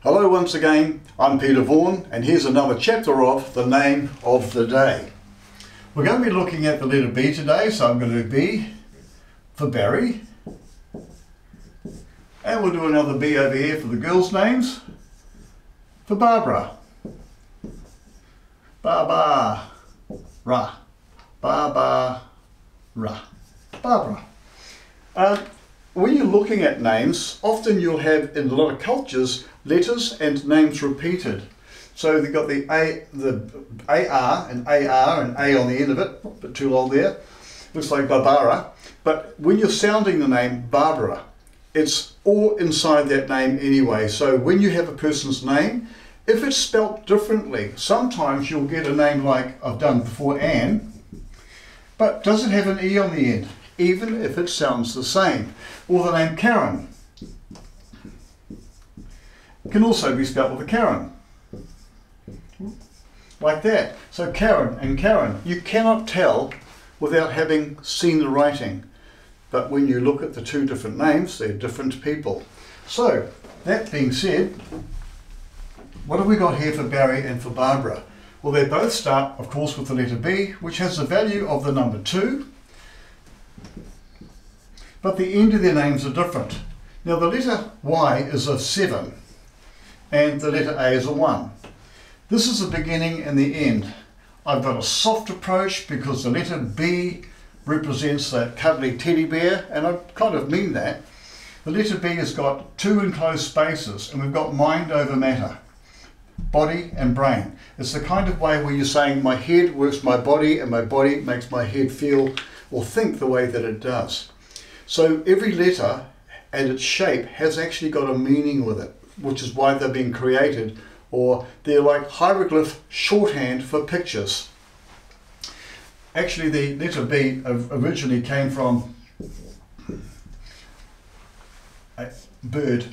Hello once again, I'm Peter Vaughan and here's another chapter of the name of the day. We're going to be looking at the letter B today, so I'm going to do B for Barry. And we'll do another B over here for the girls' names. For Barbara. Barbara. Barbara. Barbara. When you're looking at names, often you'll have, in a lot of cultures, letters and names repeated. So they've got the AR and A on the end of it, not a bit too long there. Looks like Barbara. But when you're sounding the name Barbara, it's all inside that name anyway. So when you have a person's name, if it's spelt differently, sometimes you'll get a name like I've done before, Anne, but does it have an E on the end, even if it sounds the same? Or the name Karen can also be spelt with a Karen, like that. So Karen and Karen, you cannot tell without having seen the writing. But when you look at the two different names, they're different people. So, that being said, what have we got here for Barry and for Barbara? Well, they both start, of course, with the letter B, which has the value of the number 2. But the end of their names are different. Now, the letter Y is a 7, and the letter A is a 1. This is the beginning and the end. I've got a soft approach because the letter B represents that cuddly teddy bear, and I kind of mean that. The letter B has got two enclosed spaces, and we've got mind over matter, body and brain. It's the kind of way where you're saying my head works my body and my body makes my head feel or think the way that it does. So every letter and its shape has actually got a meaning with it, which is why they're being created, or they're like hieroglyph shorthand for pictures. Actually, the letter B originally came from a bird,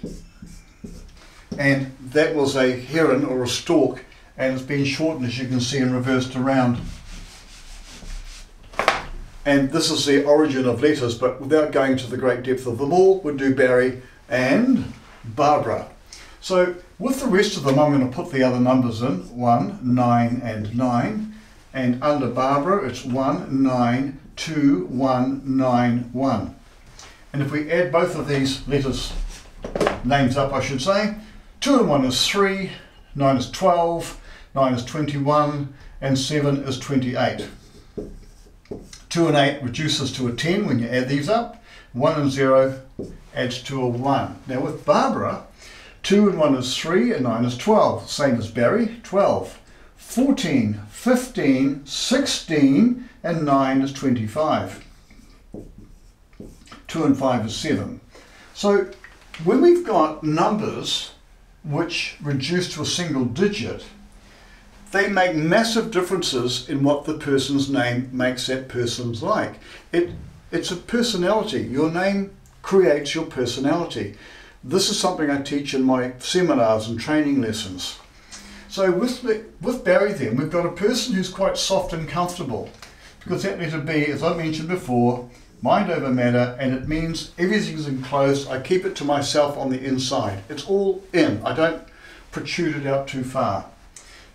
and that was a heron or a stork, and it's been shortened, as you can see, and reversed around. And this is the origin of letters, but without going to the great depth of them all, we'll do Barry and Barbara. So with the rest of them, I'm going to put the other numbers in, 1, 9 and 9. And under Barbara, it's 1, 9, 2, 1, 9, 1. And if we add both of these letters, names up I should say, 2 and 1 is 3, 9 is 12, 9 is 21, and 7 is 28. 2 and 8 reduces to a 10 when you add these up. 1 and 0 adds to a 1. Now with Barbara, 2 and 1 is 3 and 9 is 12, same as Barry, 12. 14, 15, 16, and 9 is 25. 2 and 5 is 7. So when we've got numbers which reduce to a single digit, they make massive differences in what the person's name makes that person's like. It's a personality. Your name creates your personality. This is something I teach in my seminars and training lessons. So with Barry then, we've got a person who's quite soft and comfortable, because that letter B, as I mentioned before, mind over matter, and it means everything's enclosed. I keep it to myself on the inside. It's all in. I don't protrude it out too far.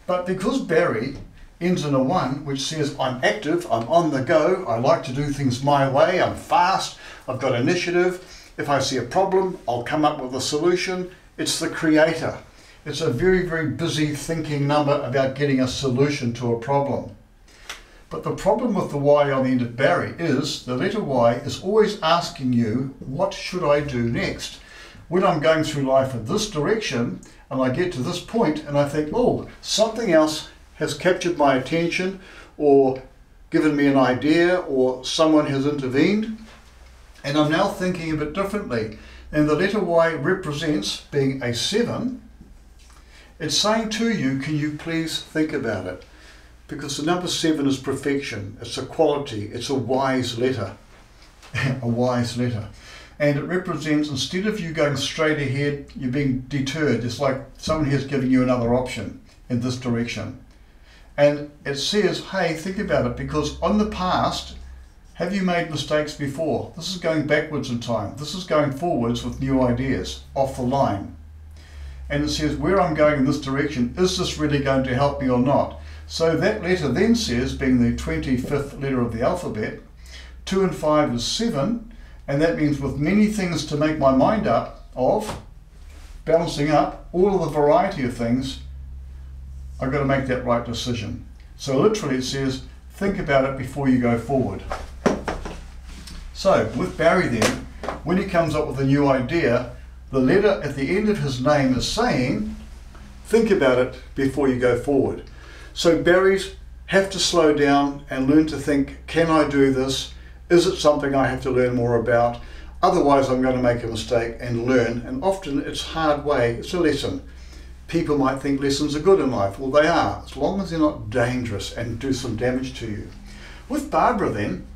But because Barry ends in a 1, which says I'm active, I'm on the go, I like to do things my way, I'm fast, I've got initiative. If I see a problem, I'll come up with a solution. It's the creator. It's a very, very busy thinking number about getting a solution to a problem. But the problem with the Y on the end of Barry is the letter Y is always asking you, what should I do next? When I'm going through life in this direction and I get to this point and I think, oh, something else has captured my attention or given me an idea or someone has intervened, and I'm now thinking a bit differently. And the letter Y represents being a 7. It's saying to you, can you please think about it? Because the number 7 is perfection, it's a quality, it's a wise letter. A wise letter. And it represents, instead of you going straight ahead, you're being deterred. It's like someone here's giving you another option in this direction. And it says, hey, think about it, because on the past, have you made mistakes before? This is going backwards in time. This is going forwards with new ideas, off the line. and it says where I'm going in this direction, is this really going to help me or not? So that letter then says, being the 25th letter of the alphabet, 2 and 5 is 7, and that means with many things to make my mind up of, balancing up all of the variety of things, I've got to make that right decision. So literally it says, think about it before you go forward. So with Barry then, when he comes up with a new idea, the letter at the end of his name is saying, think about it before you go forward. So Barrys have to slow down and learn to think, can I do this? Is it something I have to learn more about? Otherwise I'm going to make a mistake and learn, and often it's hard way, it's a lesson. People might think lessons are good in life. Well, they are, as long as they're not dangerous and do some damage to you. With Barbara then,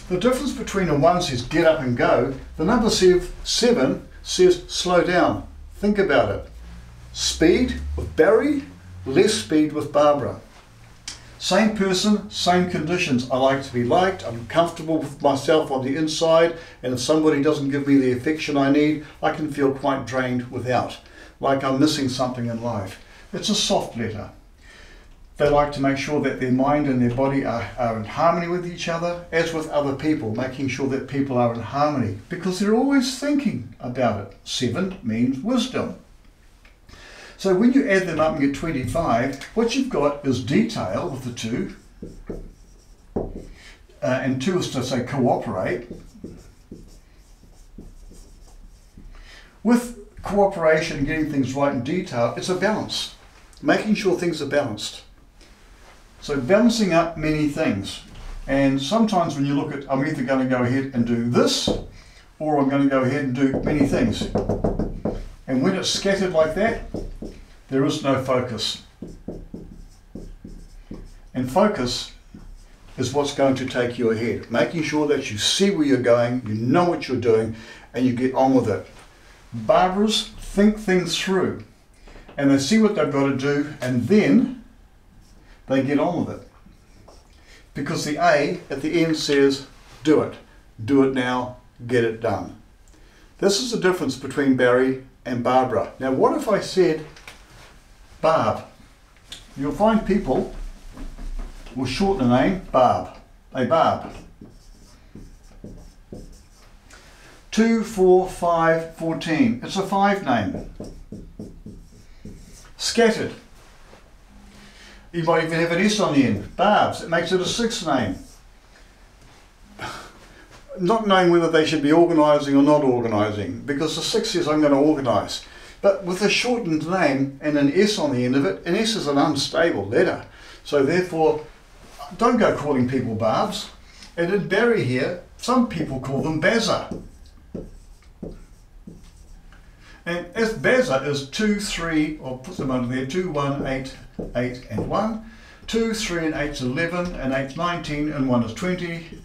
the difference between a 1 says get up and go, the number 7 says slow down, think about it. Speed with Barry, less speed with Barbara. Same person, same conditions. I like to be liked, I'm comfortable with myself on the inside, and if somebody doesn't give me the affection I need, I can feel quite drained without, like I'm missing something in life. It's a soft letter. They like to make sure that their mind and their body are in harmony with each other, as with other people, making sure that people are in harmony, because they're always thinking about it. 7 means wisdom. So when you add them up and get 25, what you've got is detail with the 2, and 2 is to say cooperate. With cooperation and getting things right in detail, it's a balance, making sure things are balanced. So balancing up many things. And sometimes when you look at, I'm either going to go ahead and do this, or I'm going to go ahead and do many things. And when it's scattered like that, there is no focus. And focus is what's going to take you ahead. Making sure that you see where you're going, you know what you're doing, and you get on with it. Barbaras think things through, and they see what they've got to do, and then they get on with it. Because the A at the end says, do it. Do it now, get it done. This is the difference between Barry and Barbara. Now what if I said Barb? You'll find people will shorten a name, Barb. Hey Barb. 2, 4, 5, 14. It's a 5 name. Scattered. You might even have an S on the end. Barbs. It makes it a 6 name. Not knowing whether they should be organising or not organising, because the 6 says I'm going to organise. But with a shortened name and an S on the end of it, an S is an unstable letter. So therefore, don't go calling people Barbs. And in Barry here, some people call them Bazza. And as Bazza is 2, 3, or put them under there, 2, 1, 8, 8 and 1. 2, 3 and 8 is 11, and 8 is 19, and 1 is 20.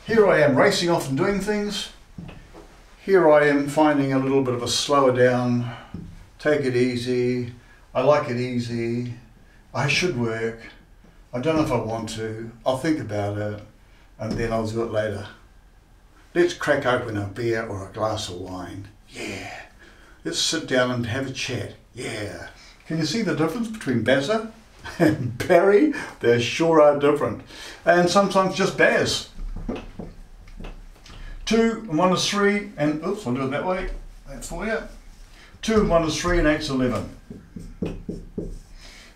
Here I am racing off and doing things. Here I am finding a little bit of a slower down, take it easy, I like it easy, I should work, I don't know if I want to, I'll think about it, and then I'll do it later. Let's crack open a beer or a glass of wine. Yeah. Let's sit down and have a chat. Yeah. Can you see the difference between Bazza and Barry? They sure are different. And sometimes just Baz. 2 and 1 is 3, and oops, I'll do it that way. That's for you. 2 and 1 is 3, and 8 is 11.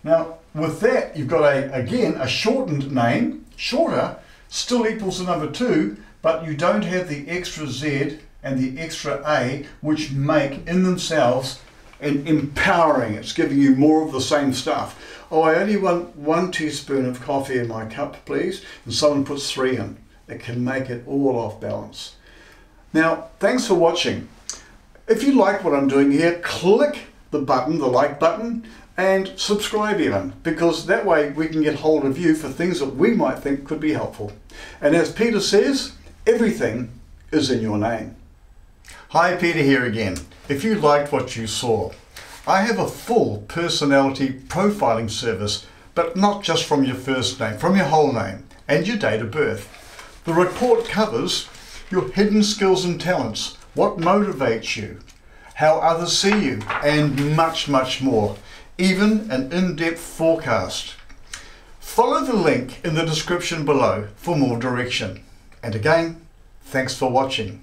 Now, with that, you've got again a shortened name. Shorter still equals the number 2, but you don't have the extra Z and the extra A, which make in themselves an empowering. It's giving you more of the same stuff. Oh, I only want 1 teaspoon of coffee in my cup, please. And someone puts 3 in. It can make it all off balance. Now, thanks for watching. If you like what I'm doing here, click the button, the like button, and subscribe even, because that way we can get hold of you for things that we might think could be helpful. And as Peter says, everything is in your name. Hi, Peter here again. If you liked what you saw, I have a full personality profiling service, but not just from your first name, from your whole name and your date of birth. The report covers your hidden skills and talents, what motivates you, how others see you, and much, much more, even an in-depth forecast. Follow the link in the description below for more direction. And again, thanks for watching.